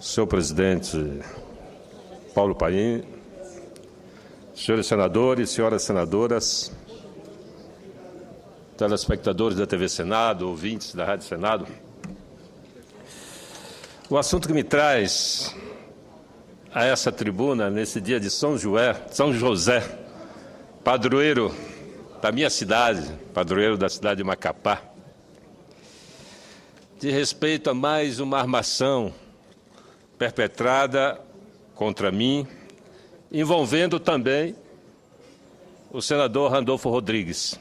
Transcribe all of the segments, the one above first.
Senhor presidente Paulo Paim, senhores senadores, senhoras senadoras, telespectadores da TV Senado, ouvintes da Rádio Senado, o assunto que me traz a essa tribuna nesse dia de São José, padroeiro da minha cidade, padroeiro da cidade de Macapá, de respeito a mais uma armação perpetrada contra mim, envolvendo também o senador Randolfo Rodrigues.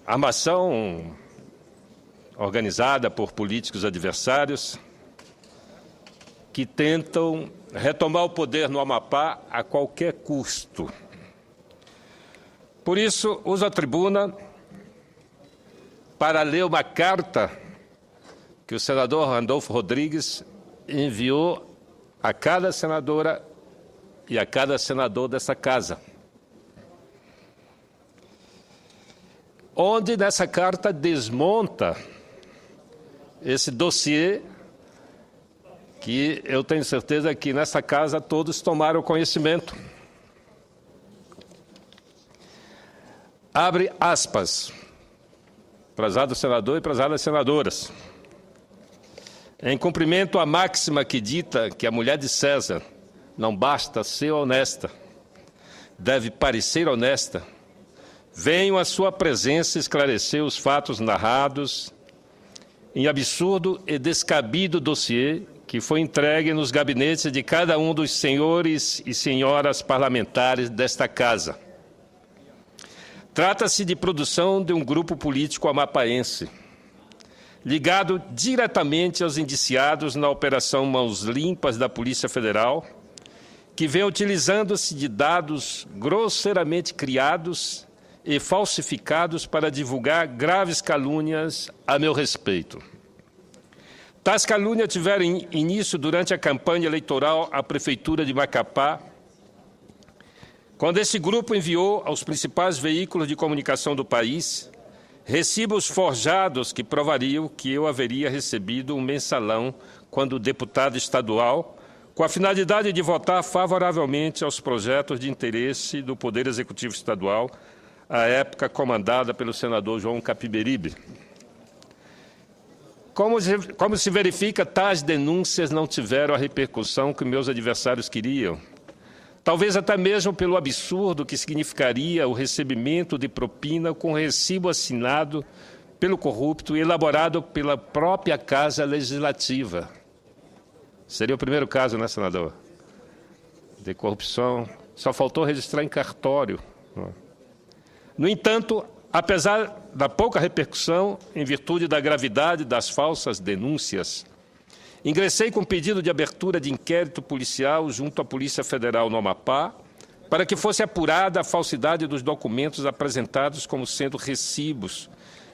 Armação organizada por políticos adversários que tentam retomar o poder no Amapá a qualquer custo. Por isso, uso a tribuna para ler uma carta que o senador Randolfo Rodrigues enviou a cada senadora e a cada senador dessa casa, onde nessa carta desmonta esse dossiê que eu tenho certeza que nessa casa todos tomaram conhecimento. Abre aspas, prezado senador e prezadas senadoras. Em cumprimento à máxima que dita que a mulher de César não basta ser honesta, deve parecer honesta, venho à sua presença esclarecer os fatos narrados em absurdo e descabido dossiê que foi entregue nos gabinetes de cada um dos senhores e senhoras parlamentares desta casa. Trata-se de produção de um grupo político amapaense, ligado diretamente aos indiciados na Operação Mãos Limpas da Polícia Federal, que vem utilizando-se de dados grosseiramente criados e falsificados para divulgar graves calúnias a meu respeito. Tais calúnias tiveram início durante a campanha eleitoral à Prefeitura de Macapá, quando esse grupo enviou aos principais veículos de comunicação do país recibos forjados que provariam que eu haveria recebido um mensalão quando deputado estadual, com a finalidade de votar favoravelmente aos projetos de interesse do Poder Executivo Estadual, à época comandada pelo senador João Capiberibe. Como se verifica, tais denúncias não tiveram a repercussão que meus adversários queriam. Talvez até mesmo pelo absurdo que significaria o recebimento de propina com recibo assinado pelo corrupto e elaborado pela própria Casa Legislativa. Seria o primeiro caso, né, senador? De corrupção. Só faltou registrar em cartório. No entanto, apesar da pouca repercussão, em virtude da gravidade das falsas denúncias, ingressei com pedido de abertura de inquérito policial junto à Polícia Federal no Amapá, para que fosse apurada a falsidade dos documentos apresentados como sendo recibos,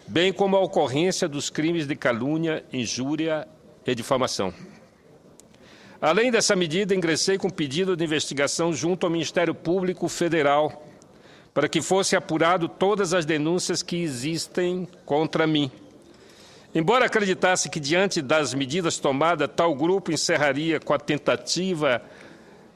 bem como a ocorrência dos crimes de calúnia, injúria e difamação. Além dessa medida, ingressei com pedido de investigação junto ao Ministério Público Federal, para que fosse apurado todas as denúncias que existem contra mim. Embora acreditasse que, diante das medidas tomadas, tal grupo encerraria com a tentativa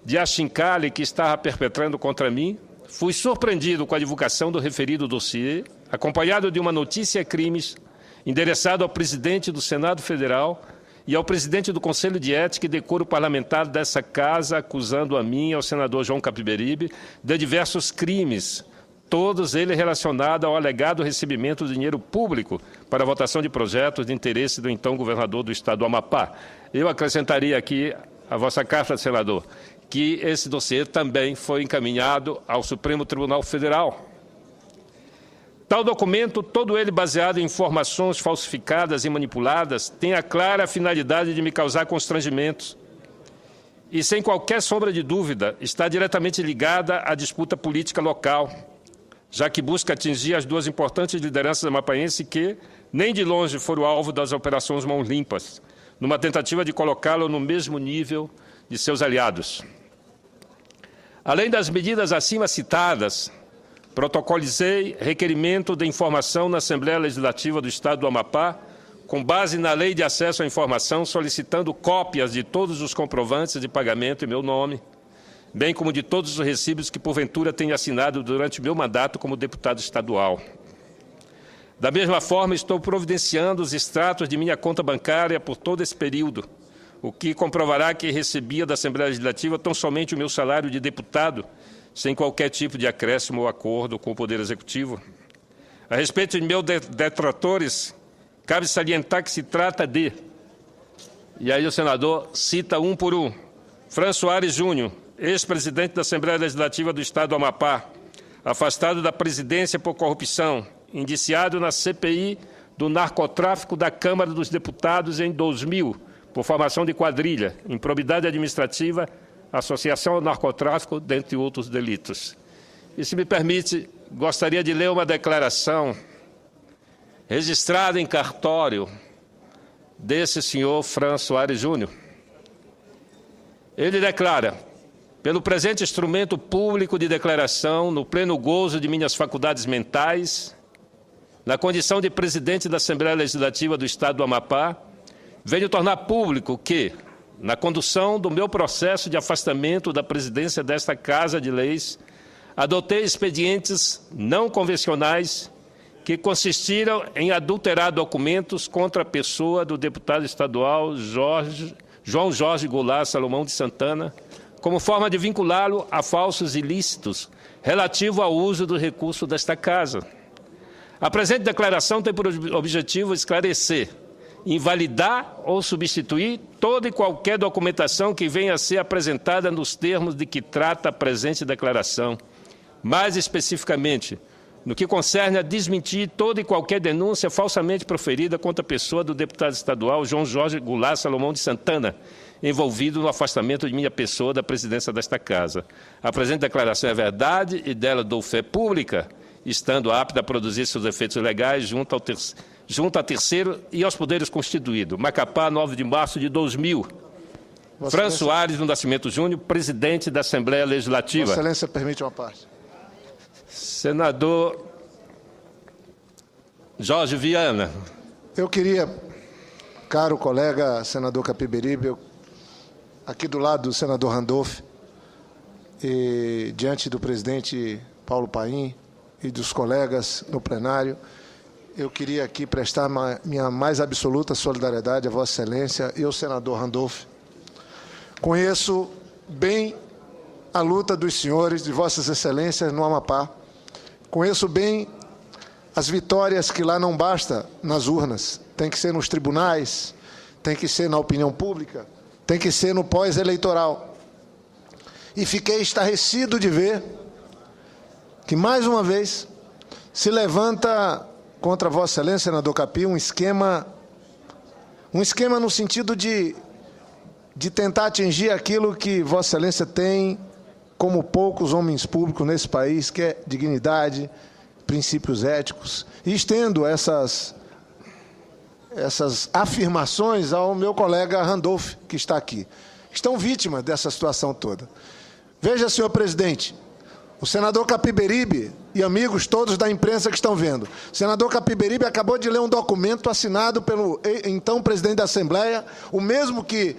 de achincalhe que estava perpetrando contra mim, fui surpreendido com a divulgação do referido dossiê, acompanhado de uma notícia crimes, endereçado ao presidente do Senado Federal e ao presidente do Conselho de Ética e Decoro Parlamentar dessa casa, acusando a mim e ao senador João Capiberibe de diversos crimes, todos eles relacionados ao alegado recebimento de dinheiro público para a votação de projetos de interesse do então governador do estado do Amapá. Eu acrescentaria aqui a vossa carta, senador, que esse dossiê também foi encaminhado ao Supremo Tribunal Federal. Tal documento, todo ele baseado em informações falsificadas e manipuladas, tem a clara finalidade de me causar constrangimentos e, sem qualquer sombra de dúvida, está diretamente ligada à disputa política local, já que busca atingir as duas importantes lideranças amapaenses que, nem de longe, foram alvo das operações Mãos Limpas, numa tentativa de colocá-lo no mesmo nível de seus aliados. Além das medidas acima citadas, protocolizei requerimento de informação na Assembleia Legislativa do Estado do Amapá com base na Lei de Acesso à Informação, solicitando cópias de todos os comprovantes de pagamento em meu nome, bem como de todos os recibos que, porventura, tenha assinado durante meu mandato como deputado estadual. Da mesma forma, estou providenciando os extratos de minha conta bancária por todo esse período, o que comprovará que recebia da Assembleia Legislativa tão somente o meu salário de deputado, sem qualquer tipo de acréscimo ou acordo com o Poder Executivo. A respeito de meus detratores, cabe salientar que se trata de, e aí o senador cita um por um, Fran Soares Júnior, ex-presidente da Assembleia Legislativa do Estado do Amapá, afastado da presidência por corrupção, indiciado na CPI do narcotráfico da Câmara dos Deputados em 2000, por formação de quadrilha, improbidade administrativa, associação ao narcotráfico, dentre outros delitos. E, se me permite, gostaria de ler uma declaração registrada em cartório desse senhor Fran Soares Júnior. Ele declara: pelo presente instrumento público de declaração, no pleno gozo de minhas faculdades mentais, na condição de presidente da Assembleia Legislativa do Estado do Amapá, venho tornar público que, na condução do meu processo de afastamento da presidência desta Casa de Leis, adotei expedientes não convencionais que consistiram em adulterar documentos contra a pessoa do deputado estadual João Jorge Goulart Salomão de Santana, como forma de vinculá-lo a falsos ilícitos relativo ao uso do recurso desta Casa. A presente declaração tem por objetivo esclarecer, invalidar ou substituir toda e qualquer documentação que venha a ser apresentada nos termos de que trata a presente declaração. Mais especificamente, no que concerne a desmentir toda e qualquer denúncia falsamente proferida contra a pessoa do deputado estadual João Jorge Goulart Salomão de Santana, envolvido no afastamento de minha pessoa da presidência desta Casa. A presente declaração é verdade e dela dou fé pública, estando apta a produzir seus efeitos legais junto a terceiro e aos poderes constituídos. Macapá, 9 de março de 2000. Fran Soares do Nascimento Júnior, presidente da Assembleia Legislativa. Vossa Excelência permite uma parte. Senador Jorge Viana. Eu queria, caro colega senador Capiberibe, aqui do lado do senador Randolph, e diante do presidente Paulo Paim e dos colegas no plenário, eu queria aqui prestar minha mais absoluta solidariedade a Vossa Excelência e ao senador Randolph. Conheço bem a luta dos senhores, de Vossas Excelências, no Amapá. Conheço bem as vitórias que lá não basta nas urnas. Tem que ser nos tribunais, tem que ser na opinião pública, tem que ser no pós-eleitoral. E fiquei estarrecido de ver que, mais uma vez, se levanta contra Vossa Excelência, senador Capi, um esquema no sentido de tentar atingir aquilo que Vossa Excelência tem como poucos homens públicos nesse país, que é dignidade, princípios éticos. E estendo essas afirmações ao meu colega Randolph, que está aqui. Estão vítimas dessa situação toda. Veja, senhor presidente, o senador Capiberibe e amigos todos da imprensa que estão vendo. O senador Capiberibe acabou de ler um documento assinado pelo então presidente da Assembleia, o mesmo que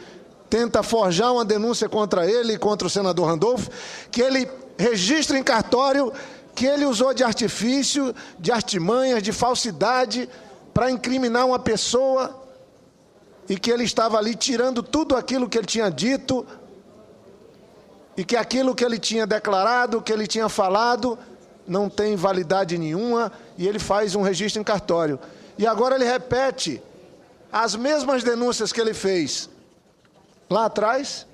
tenta forjar uma denúncia contra ele e contra o senador Randolph, que ele registra em cartório que ele usou de artifício, de artimanhas, de falsidade para incriminar uma pessoa e que ele estava ali tirando tudo aquilo que ele tinha dito e que aquilo que ele tinha declarado, que ele tinha falado, não tem validade nenhuma, e ele faz um registro em cartório. E agora ele repete as mesmas denúncias que ele fez lá atrás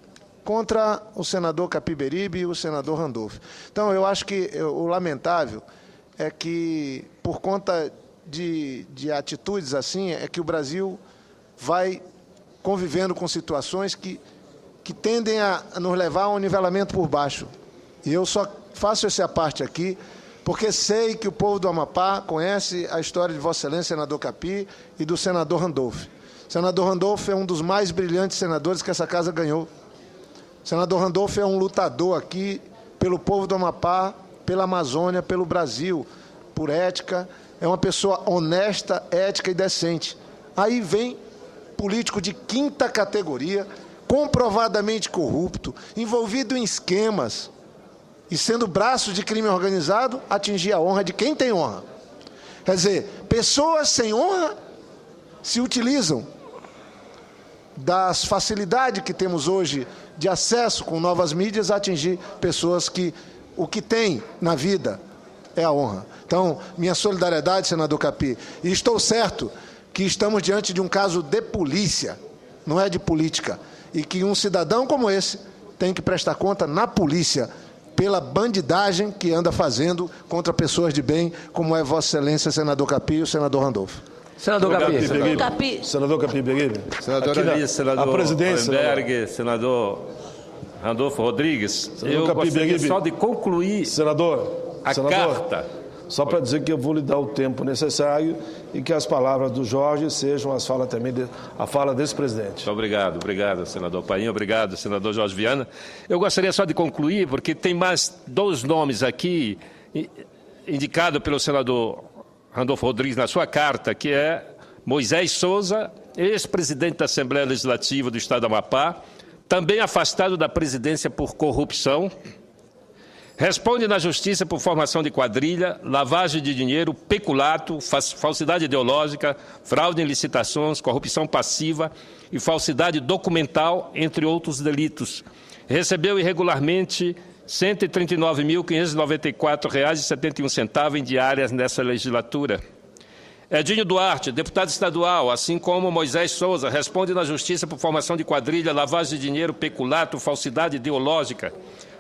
contra o senador Capiberibe e o senador Randolph. Então, eu acho que o lamentável é que, por conta de atitudes assim, é que o Brasil vai convivendo com situações que tendem a nos levar a um nivelamento por baixo. E eu só faço essa parte aqui porque sei que o povo do Amapá conhece a história de Vossa Excelência, senador Capi, e do senador Randolph. O senador Randolph é um dos mais brilhantes senadores que essa casa ganhou. O senador Randolph é um lutador aqui pelo povo do Amapá, pela Amazônia, pelo Brasil, por ética. É uma pessoa honesta, ética e decente. Aí vem político de quinta categoria, comprovadamente corrupto, envolvido em esquemas e sendo braço de crime organizado, atingir a honra de quem tem honra. Quer dizer, pessoas sem honra se utilizam das facilidades que temos hoje de acesso com novas mídias a atingir pessoas que o que tem na vida é a honra. Então, minha solidariedade, senador Capi, e estou certo que estamos diante de um caso de polícia, não é de política, e que um cidadão como esse tem que prestar conta na polícia pela bandidagem que anda fazendo contra pessoas de bem, como é Vossa Excelência, senador Capi e o senador Randolfo. Senador Capi. Senador Capi Beribe. Senador a presidência, Hollenberg, senador Randolfo Rodrigues, eu Capi gostaria Beribe. só de concluir a carta. Só para dizer que eu vou lhe dar o tempo necessário e que as palavras do Jorge sejam as falas também a fala desse presidente. Obrigado, senador Painho, obrigado, senador Jorge Viana. Eu gostaria só de concluir, porque tem mais 2 nomes aqui indicados pelo senador Randolfo Rodrigues na sua carta, que é Moisés Souza, ex-presidente da Assembleia Legislativa do Estado do Amapá, também afastado da presidência por corrupção, responde na Justiça por formação de quadrilha, lavagem de dinheiro, peculato, falsidade ideológica, fraude em licitações, corrupção passiva e falsidade documental, entre outros delitos. Recebeu irregularmente R$ 139.594,71 em diárias nessa legislatura. Edinho Duarte, deputado estadual, assim como Moisés Souza, responde na Justiça por formação de quadrilha, lavagem de dinheiro, peculato, falsidade ideológica,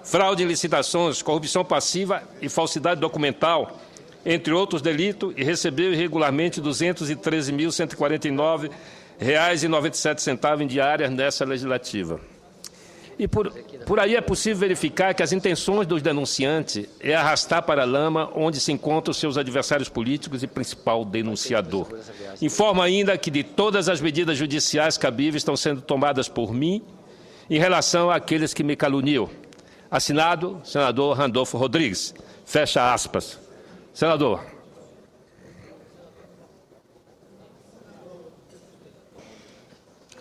fraude em licitações, corrupção passiva e falsidade documental, entre outros delitos, e recebeu irregularmente R$ 213.149,97 em diárias nessa legislativa. E por aí é possível verificar que as intenções dos denunciantes é arrastar para a lama onde se encontram seus adversários políticos e principal denunciador. Informa ainda que de todas as medidas judiciais cabíveis estão sendo tomadas por mim em relação àqueles que me caluniam. Assinado, senador Randolfo Rodrigues. Fecha aspas. Senador.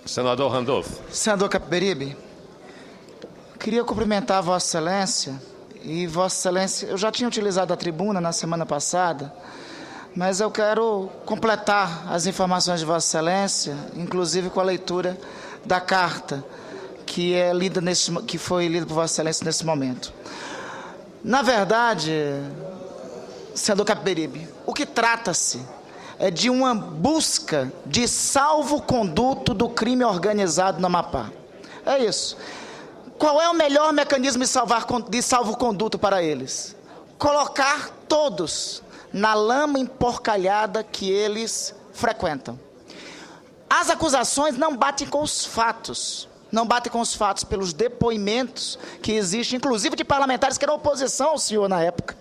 Senador Randolfo. Senador Capiberibe, queria cumprimentar Vossa Excelência. E Vossa Excelência, eu já tinha utilizado a tribuna na semana passada, mas eu quero completar as informações de Vossa Excelência, inclusive com a leitura da carta que foi lida por Vossa Excelência nesse momento. Na verdade, senador Capiberibe, o que trata-se é de uma busca de salvo-conduto do crime organizado no Amapá. É isso. Qual é o melhor mecanismo de salvo-conduto para eles? Colocar todos na lama emporcalhada que eles frequentam. As acusações não batem com os fatos. Não batem com os fatos pelos depoimentos que existem, inclusive de parlamentares que eram oposição ao senhor na época.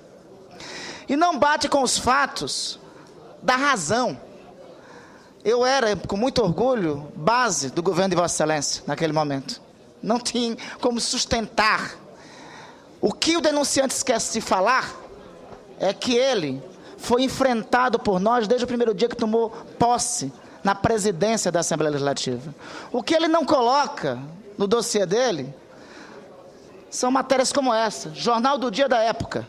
E não bate com os fatos da razão. Eu era, com muito orgulho, base do governo de Vossa Excelência naquele momento. Não tinha como sustentar. O que o denunciante esquece de falar é que ele foi enfrentado por nós desde o primeiro dia que tomou posse na presidência da Assembleia Legislativa. O que ele não coloca no dossiê dele são matérias como essa. Jornal do Dia da época.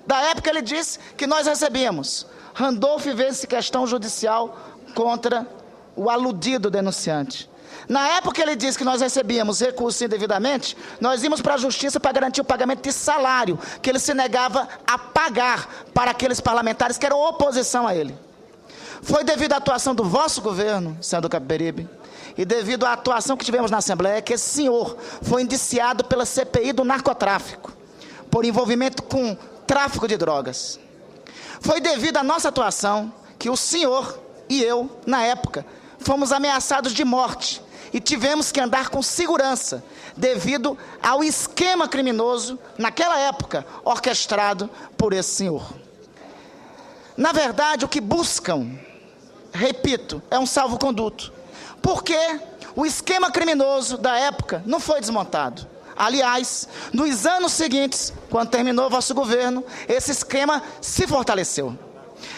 Da época ele disse que nós recebíamos. Randolfo vence questão judicial contra o aludido denunciante. Na época ele disse que nós recebíamos recursos indevidamente, nós íamos para a justiça para garantir o pagamento de salário, que ele se negava a pagar para aqueles parlamentares que eram oposição a ele. Foi devido à atuação do vosso governo, senador Capiberibe, e devido à atuação que tivemos na Assembleia, que esse senhor foi indiciado pela CPI do narcotráfico, por envolvimento com tráfico de drogas. Foi devido à nossa atuação que o senhor e eu, na época, fomos ameaçados de morte e tivemos que andar com segurança devido ao esquema criminoso, naquela época, orquestrado por esse senhor. Na verdade, o que buscam, repito, é um salvo-conduto. Porque o esquema criminoso da época não foi desmontado. Aliás, nos anos seguintes, quando terminou o vosso governo, esse esquema se fortaleceu.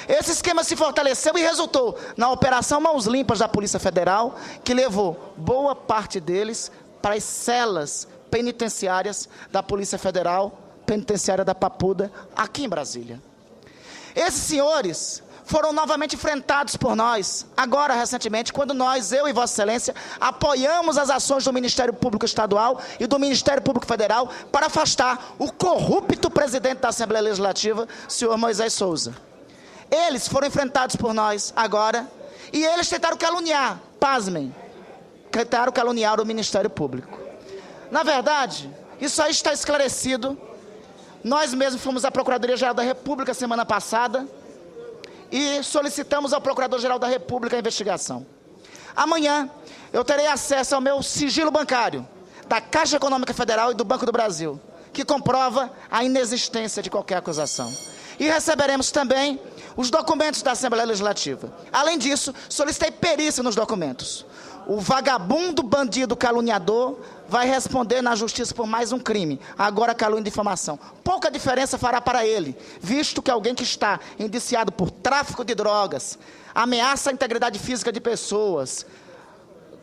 Esse esquema se fortaleceu e resultou na Operação Mãos Limpas da Polícia Federal, que levou boa parte deles para as celas penitenciárias da Polícia Federal, penitenciária da Papuda, aqui em Brasília. Esses senhores foram novamente enfrentados por nós, agora recentemente, quando nós, eu e Vossa Excelência, apoiamos as ações do Ministério Público Estadual e do Ministério Público Federal para afastar o corrupto presidente da Assembleia Legislativa, senhor Moisés Souza. Eles foram enfrentados por nós agora e eles tentaram caluniar, pasmem, tentaram caluniar o Ministério Público. Na verdade, isso aí está esclarecido. Nós mesmos fomos à Procuradoria-Geral da República semana passada e solicitamos ao Procurador-Geral da República a investigação. Amanhã eu terei acesso ao meu sigilo bancário da Caixa Econômica Federal e do Banco do Brasil, que comprova a inexistência de qualquer acusação. E receberemos também os documentos da Assembleia Legislativa. Além disso, solicitei perícia nos documentos. O vagabundo, bandido, caluniador vai responder na justiça por mais um crime, agora calúnia e difamação. Pouca diferença fará para ele, visto que alguém que está indiciado por tráfico de drogas, ameaça à integridade física de pessoas,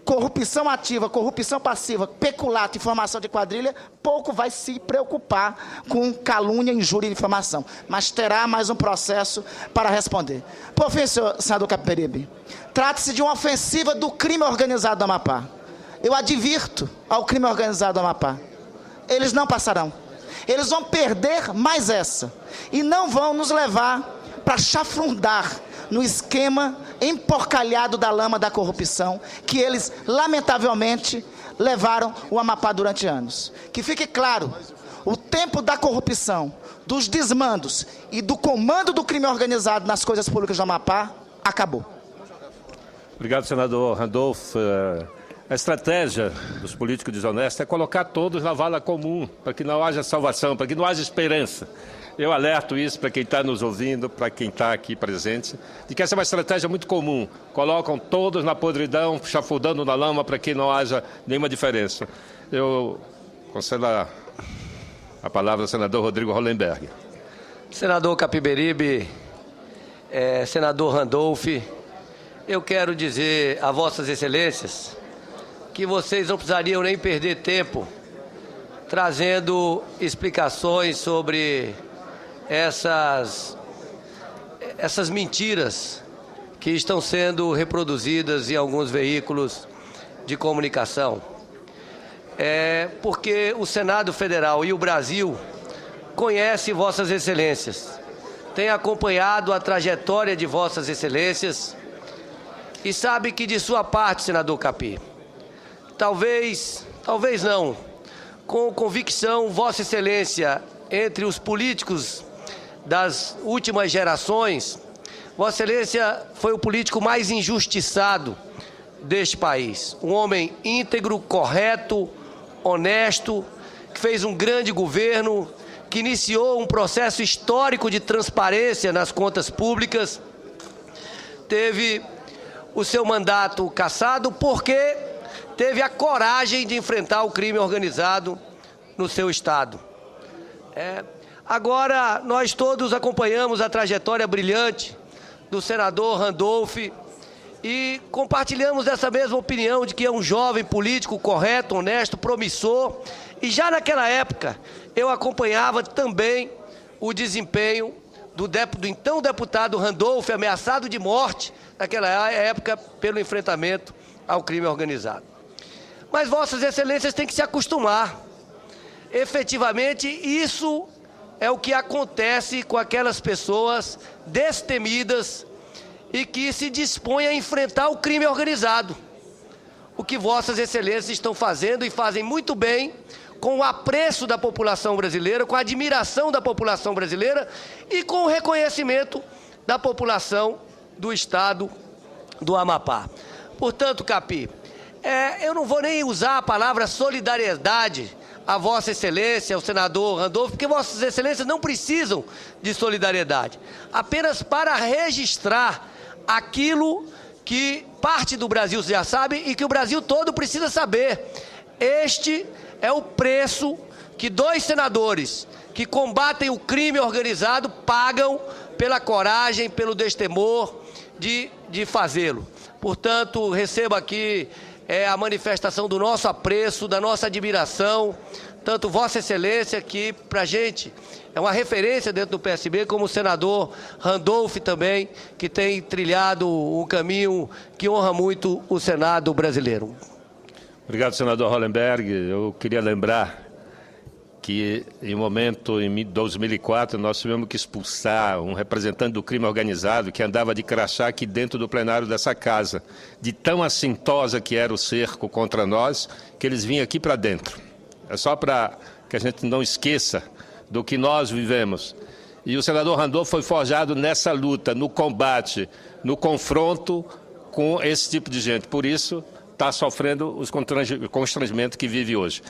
corrupção ativa, corrupção passiva, peculato e formação de quadrilha, pouco vai se preocupar com calúnia, injúria e difamação, mas terá mais um processo para responder. Por fim, senador Capiberibe, trata-se de uma ofensiva do crime organizado do Amapá. Eu advirto ao crime organizado do Amapá. Eles não passarão. Eles vão perder mais essa. E não vão nos levar para chafurdar no esquema emporcalhado da lama da corrupção que eles, lamentavelmente, levaram o Amapá durante anos. Que fique claro, o tempo da corrupção, dos desmandos e do comando do crime organizado nas coisas públicas do Amapá acabou. Obrigado, senador Randolph. A estratégia dos políticos desonestos é colocar todos na vala comum, para que não haja salvação, para que não haja esperança. Eu alerto isso para quem está nos ouvindo, para quem está aqui presente, de que essa é uma estratégia muito comum. Colocam todos na podridão, chafurdando na lama, para que não haja nenhuma diferença. Eu concedo a palavra ao senador Rodrigo Hollenberg. Senador Capiberibe, senador Randolph, eu quero dizer a Vossas Excelências que vocês não precisariam nem perder tempo trazendo explicações sobre essas mentiras que estão sendo reproduzidas em alguns veículos de comunicação. Porque o Senado Federal e o Brasil conhecem Vossas Excelências, têm acompanhado a trajetória de Vossas Excelências e sabe que de sua parte, senador Capi, talvez não, com convicção, Vossa Excelência, entre os políticos das últimas gerações, Vossa Excelência foi o político mais injustiçado deste país. Um homem íntegro, correto, honesto, que fez um grande governo, que iniciou um processo histórico de transparência nas contas públicas, teve o seu mandato cassado porque teve a coragem de enfrentar o crime organizado no seu estado. Agora, nós todos acompanhamos a trajetória brilhante do senador Randolph e compartilhamos essa mesma opinião de que é um jovem político correto, honesto, promissor. E já naquela época, eu acompanhava também o desempenho do então deputado Randolph, ameaçado de morte naquela época pelo enfrentamento ao crime organizado. Mas Vossas Excelências têm que se acostumar. Efetivamente, isso é o que acontece com aquelas pessoas destemidas e que se dispõem a enfrentar o crime organizado. O que Vossas Excelências estão fazendo e fazem muito bem, com o apreço da população brasileira, com a admiração da população brasileira e com o reconhecimento da população do estado do Amapá. Portanto, Capi, eu não vou nem usar a palavra solidariedade a Vossa Excelência, ao senador Randolph, porque Vossas Excelências não precisam de solidariedade. Apenas para registrar aquilo que parte do Brasil já sabe e que o Brasil todo precisa saber. Este é o preço que 2 senadores que combatem o crime organizado pagam pela coragem, pelo destemor de fazê-lo. Portanto, receba aqui a manifestação do nosso apreço, da nossa admiração, tanto Vossa Excelência, que para a gente é uma referência dentro do PSB, como o senador Randolph também, que tem trilhado um caminho que honra muito o Senado brasileiro. Obrigado, senador Hollenberg. Eu queria lembrar que, em 2004, nós tivemos que expulsar um representante do crime organizado que andava de crachá aqui dentro do plenário dessa casa, de tão assintosa que era o cerco contra nós, que eles vinham aqui para dentro. É só para que a gente não esqueça do que nós vivemos. E o senador Randolph foi forjado nessa luta, no combate, no confronto com esse tipo de gente. Por isso, está sofrendo os constrangimentos que vive hoje.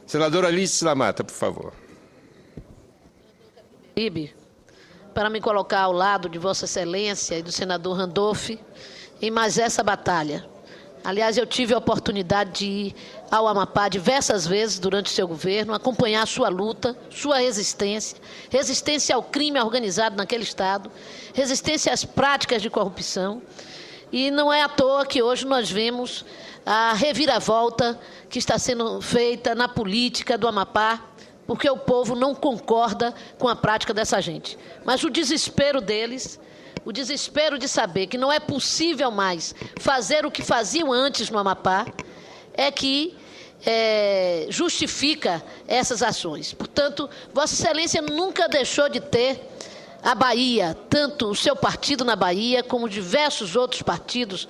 Senadora Alice da Mata, por favor. Para me colocar ao lado de Vossa Excelência e do senador Randolph em mais essa batalha. Aliás, eu tive a oportunidade de ir ao Amapá diversas vezes durante o seu governo, acompanhar sua luta, sua resistência, resistência ao crime organizado naquele estado, resistência às práticas de corrupção. E não é à toa que hoje nós vemos a reviravolta que está sendo feita na política do Amapá, porque o povo não concorda com a prática dessa gente. Mas o desespero deles, o desespero de saber que não é possível mais fazer o que faziam antes no Amapá, é que justifica essas ações. Portanto, Vossa Excelência nunca deixou de ter a Bahia, tanto o seu partido na Bahia, como diversos outros partidos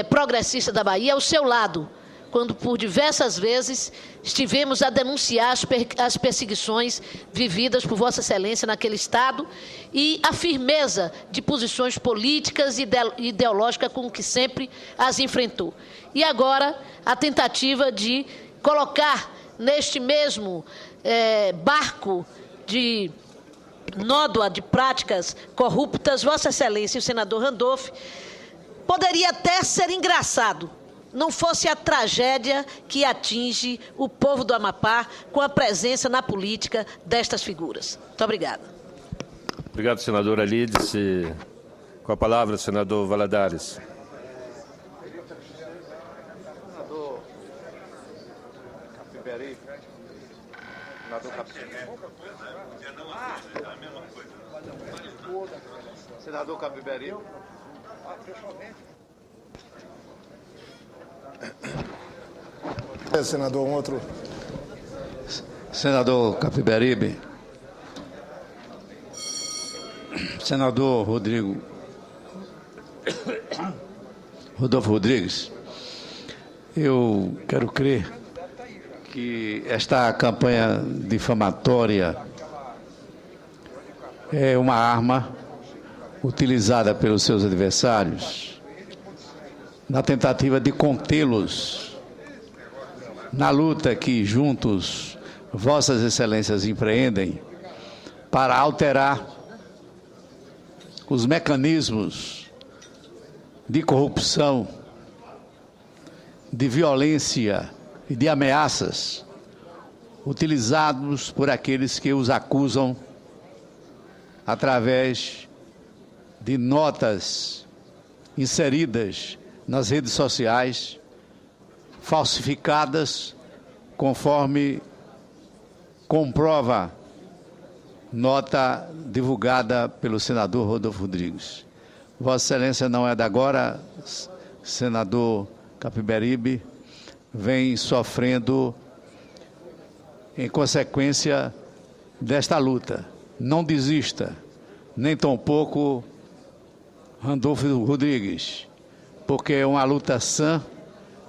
progressistas da Bahia, ao seu lado, quando por diversas vezes estivemos a denunciar as perseguições vividas por Vossa Excelência naquele estado e a firmeza de posições políticas e ideológicas com que sempre as enfrentou. E agora, a tentativa de colocar neste mesmo barco de nódoa de práticas corruptas, Vossa Excelência e o senador Randolph, poderia até ser engraçado, não fosse a tragédia que atinge o povo do Amapá com a presença na política destas figuras. Muito obrigada. Obrigado, senadora Lídice. Com a palavra, senador Valadares. Senador Capiberibe. Senador Capiberibe. Senador Capiberibe. Senador, um outro. Senador Capiberibe. Senador Rodolfo Rodrigues, eu quero crer que esta campanha difamatória é uma arma utilizada pelos seus adversários na tentativa de contê-los na luta que juntos Vossas Excelências empreendem para alterar os mecanismos de corrupção, de violência e de ameaças utilizados por aqueles que os acusam através de notas inseridas nas redes sociais, falsificadas, conforme comprova nota divulgada pelo senador Rodolfo Rodrigues. Vossa Excelência não é de agora, senador Capiberibe, vem sofrendo em consequência desta luta. Não desista, nem tampouco Randolfo Rodrigues, porque é uma luta sã,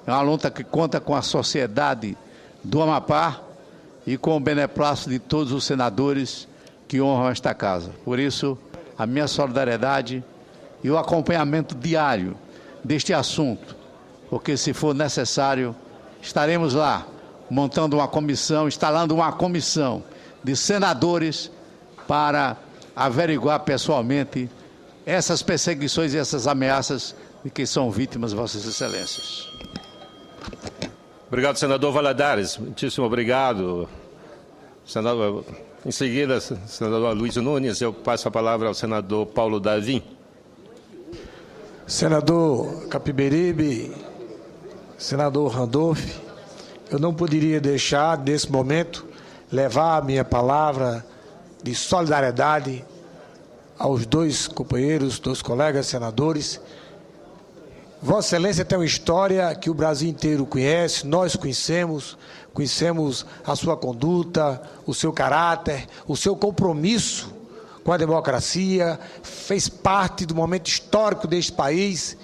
é uma luta que conta com a sociedade do Amapá e com o beneplácito de todos os senadores que honram esta casa. Por isso, a minha solidariedade e o acompanhamento diário deste assunto, porque se for necessário, estaremos lá montando uma comissão, instalando uma comissão de senadores para averiguar pessoalmente essas perseguições e essas ameaças de que são vítimas Vossas Excelências. Obrigado, senador Valadares. Muitíssimo obrigado. Senador Em seguida, senador Luiz Nunes, eu passo a palavra ao senador Paulo Davim. Senador Capiberibe, senador Randolph, eu não poderia deixar, nesse momento, levar a minha palavra de solidariedade aos dois companheiros, dois colegas senadores. Vossa Excelência tem uma história que o Brasil inteiro conhece, nós conhecemos a sua conduta, o seu caráter, o seu compromisso com a democracia, fez parte do momento histórico deste país.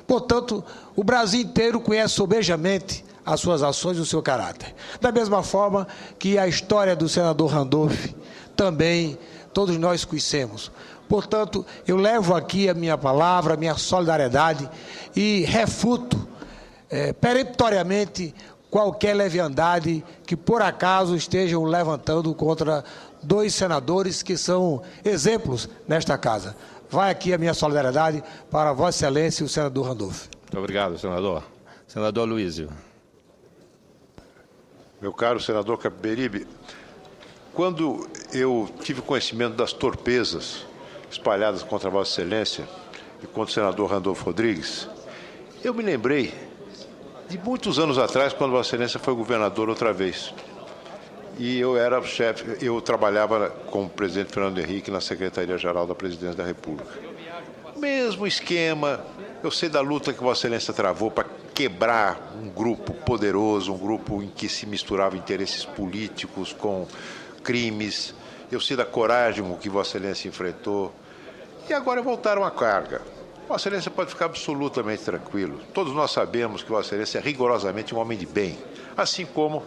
Portanto, o Brasil inteiro conhece sobejamente as suas ações e o seu caráter. Da mesma forma que a história do senador Randolph também todos nós conhecemos. Portanto, eu levo aqui a minha palavra, a minha solidariedade e refuto peremptoriamente qualquer leviandade que por acaso estejam levantando contra dois senadores que são exemplos nesta casa. Vai aqui a minha solidariedade para Vossa Excelência e o senador Randolph. Muito obrigado, senador. Senador Luizio. Meu caro senador Capiberibe, quando eu tive conhecimento das torpezas espalhadas contra Vossa Excelência e contra o senador Randolfo Rodrigues, eu me lembrei de muitos anos atrás, quando Vossa Excelência foi governador outra vez. E eu era chefe, eu trabalhava com o presidente Fernando Henrique na Secretaria-Geral da Presidência da República. Mesmo esquema, eu sei da luta que Vossa Excelência travou para quebrar um grupo poderoso, um grupo em que se misturava interesses políticos com crimes. Eu sei da coragem com que Vossa Excelência enfrentou. E agora voltaram à carga. Vossa Excelência pode ficar absolutamente tranquilo. Todos nós sabemos que Vossa Excelência é rigorosamente um homem de bem, assim como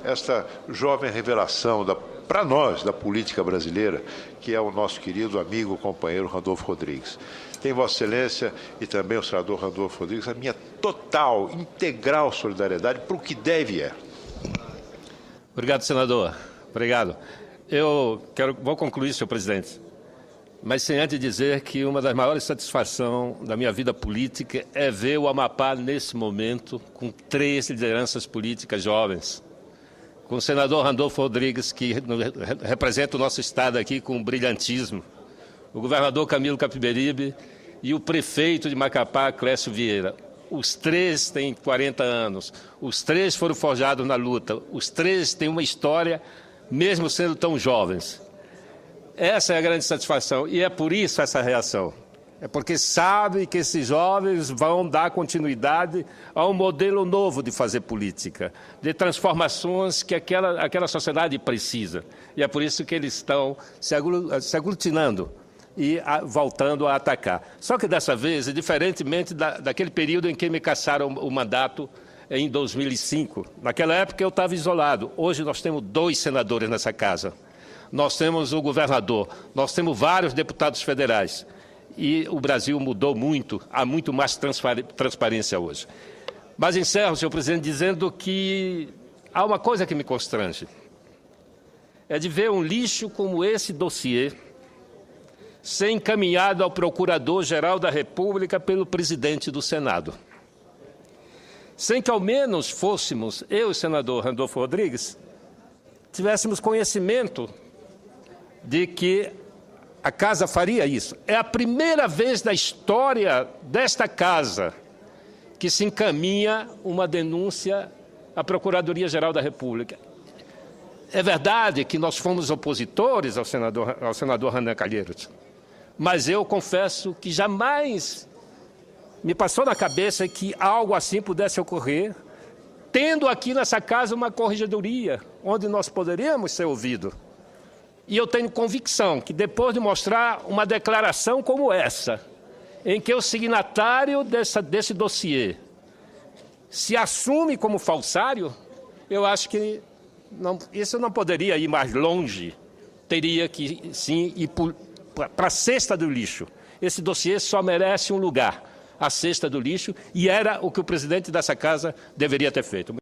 esta jovem revelação para nós, da política brasileira, que é o nosso querido amigo, companheiro Randolfo Rodrigues. Tem Vossa Excelência e também o senador Randolfo Rodrigues a minha total, integral solidariedade para o que deve é. Obrigado, senador. Obrigado. Vou concluir, senhor presidente, mas sem antes dizer que uma das maiores satisfações da minha vida política é ver o Amapá, nesse momento, com 3 lideranças políticas jovens, com o senador Randolfo Rodrigues, que representa o nosso estado aqui com brilhantismo, o governador Camilo Capiberibe e o prefeito de Macapá, Clécio Vieira. Os 3 têm 40 anos, os 3 foram forjados na luta, os 3 têm uma história, mesmo sendo tão jovens. Essa é a grande satisfação e é por isso essa reação. É porque sabe que esses jovens vão dar continuidade a um modelo novo de fazer política, de transformações que aquela sociedade precisa. E é por isso que eles estão se aglutinando e voltando a atacar. Só que dessa vez, diferentemente daquele período em que me cassaram o mandato em 2005. Naquela época eu estava isolado. Hoje nós temos 2 senadores nessa casa. Nós temos o governador, nós temos vários deputados federais. E o Brasil mudou muito, há muito mais transparência hoje. Mas encerro, senhor presidente, dizendo que há uma coisa que me constrange. É de ver um lixo como esse dossiê ser encaminhado ao Procurador-Geral da República pelo presidente do Senado. Sem que ao menos fôssemos, eu e o senador Randolfo Rodrigues, tivéssemos conhecimento de que a casa faria isso. É a primeira vez na história desta casa que se encaminha uma denúncia à Procuradoria-Geral da República. É verdade que nós fomos opositores ao senador Renan Calheiros, mas eu confesso que jamais me passou na cabeça que algo assim pudesse ocorrer, tendo aqui nessa casa uma corregedoria, onde nós poderíamos ser ouvidos. E eu tenho convicção que depois de mostrar uma declaração como essa, em que o signatário desse dossiê se assume como falsário, eu acho que isso não poderia ir mais longe, teria que sim ir para a cesta do lixo. Esse dossiê só merece um lugar, a cesta do lixo, e era o que o presidente dessa casa deveria ter feito.